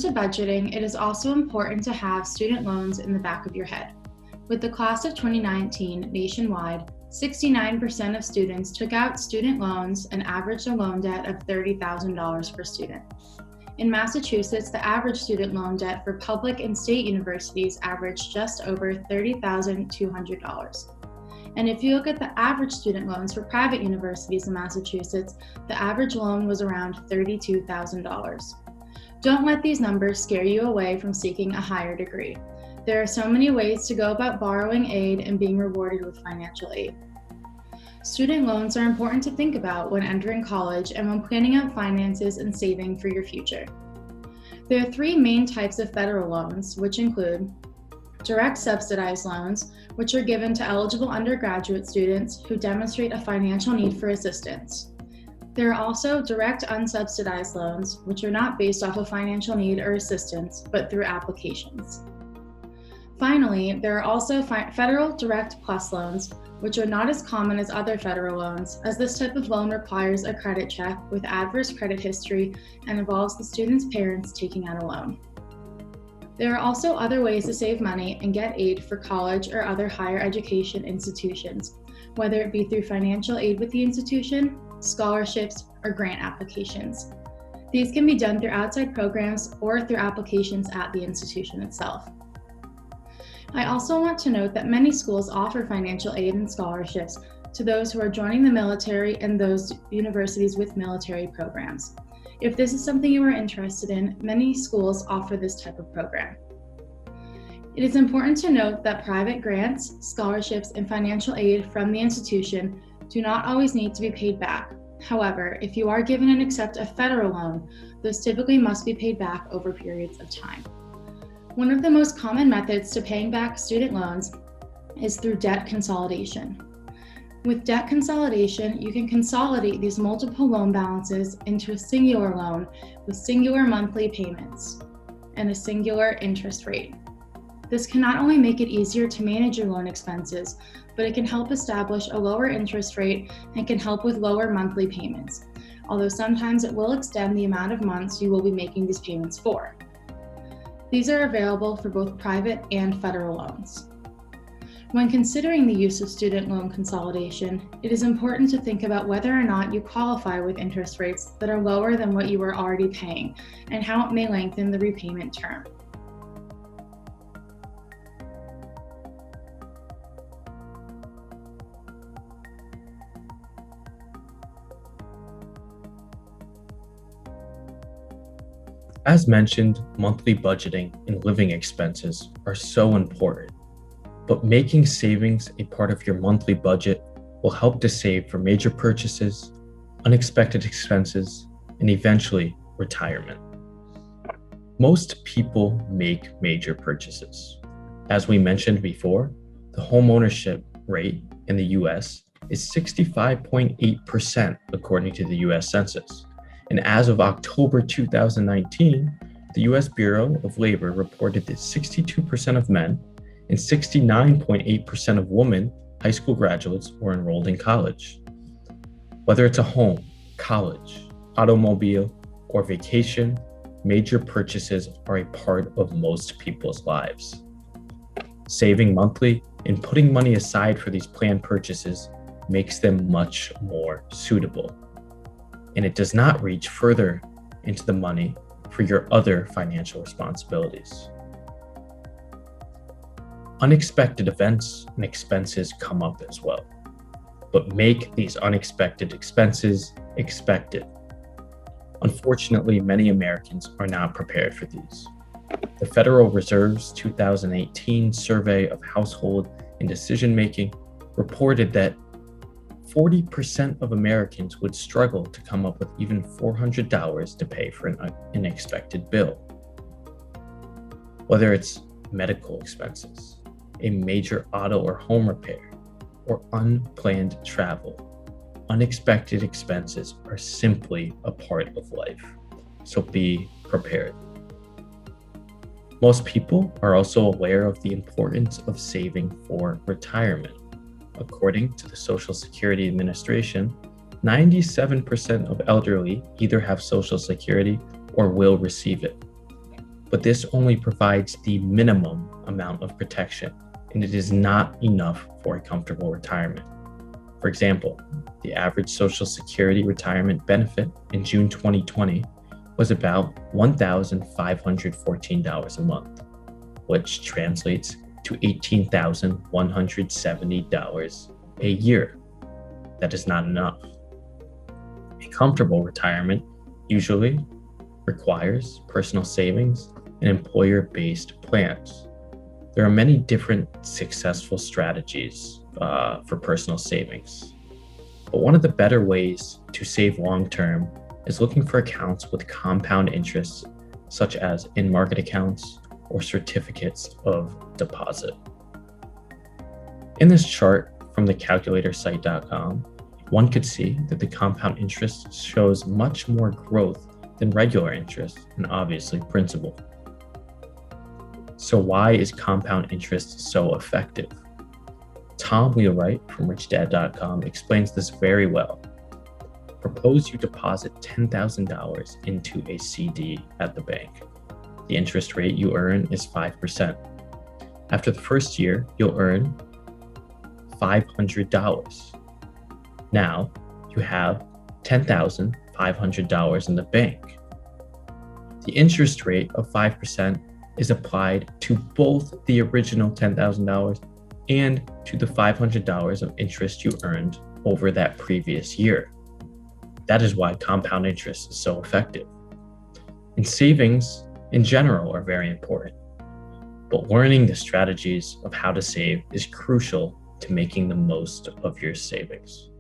to budgeting, it is also important to have student loans in the back of your head. With the class of 2019 nationwide, 69% of students took out student loans and averaged a loan debt of $30,000 per student. In Massachusetts, the average student loan debt for public and state universities averaged just over $30,200. And if you look at the average student loans for private universities in Massachusetts, the average loan was around $32,000. Don't let these numbers scare you away from seeking a higher degree. There are so many ways to go about borrowing aid and being rewarded with financial aid. Student loans are important to think about when entering college and when planning out finances and saving for your future. There are three main types of federal loans, which include direct subsidized loans, which are given to eligible undergraduate students who demonstrate a financial need for assistance. There are also direct unsubsidized loans, which are not based off of financial need or assistance, but through applications. Finally, there are also federal direct plus loans, which are not as common as other federal loans, as this type of loan requires a credit check with adverse credit history and involves the student's parents taking out a loan. There are also other ways to save money and get aid for college or other higher education institutions, whether it be through financial aid with the institution, scholarships, or grant applications. These can be done through outside programs or through applications at the institution itself. I also want to note that many schools offer financial aid and scholarships to those who are joining the military and those universities with military programs. If this is something you are interested in, many schools offer this type of program. It is important to note that private grants, scholarships, and financial aid from the institution do not always need to be paid back. However, if you are given and accept a federal loan, those typically must be paid back over periods of time. One of the most common methods to paying back student loans is through debt consolidation. With debt consolidation, you can consolidate these multiple loan balances into a singular loan with singular monthly payments and a singular interest rate. This can not only make it easier to manage your loan expenses, but it can help establish a lower interest rate and can help with lower monthly payments, although sometimes it will extend the amount of months you will be making these payments for. These are available for both private and federal loans. When considering the use of student loan consolidation, it is important to think about whether or not you qualify with interest rates that are lower than what you are already paying and how it may lengthen the repayment term. As mentioned, monthly budgeting and living expenses are so important, but making savings a part of your monthly budget will help to save for major purchases, unexpected expenses, and eventually retirement. Most people make major purchases. As we mentioned before, the homeownership rate in the US is 65.8% according to the US Census. And as of October 2019, the US Bureau of Labor reported that 62% of men and 69.8% of women high school graduates were enrolled in college. Whether it's a home, college, automobile, or vacation, major purchases are a part of most people's lives. Saving monthly and putting money aside for these planned purchases makes them much more suitable. And it does not reach further into the money for your other financial responsibilities. Unexpected events and expenses come up as well, but make these unexpected expenses expected. Unfortunately, many Americans are not prepared for these. The Federal Reserve's 2018 survey of household and decision-making reported that 40% of Americans would struggle to come up with even $400 to pay for an unexpected bill. Whether it's medical expenses, a major auto or home repair, or unplanned travel, unexpected expenses are simply a part of life, so be prepared. Most people are also aware of the importance of saving for retirement. According to the Social Security Administration, 97% of elderly either have Social Security or will receive it. but this only provides the minimum amount of protection, and it is not enough for a comfortable retirement. For example, the average Social Security retirement benefit in June 2020 was about $1,514 a month, which translates to $18,170 a year. That is not enough. A comfortable retirement usually requires personal savings and employer-based plans. There are many different successful strategies for personal savings, but one of the better ways to save long-term is looking for accounts with compound interest, such as in-market accounts or certificates of deposit. In this chart from the calculatorsite.com, one could see that the compound interest shows much more growth than regular interest and obviously principal. So why is compound interest so effective? Tom Wheelwright from richdad.com explains this very well. Propose you deposit $10,000 into a CD at the bank. The interest rate you earn is 5%. After the first year, you'll earn $500. Now you have $10,500 in the bank. The interest rate of 5% is applied to both the original $10,000 and to the $500 of interest you earned over that previous year. That is why compound interest is so effective. And savings in general are very important, but learning the strategies of how to save is crucial to making the most of your savings.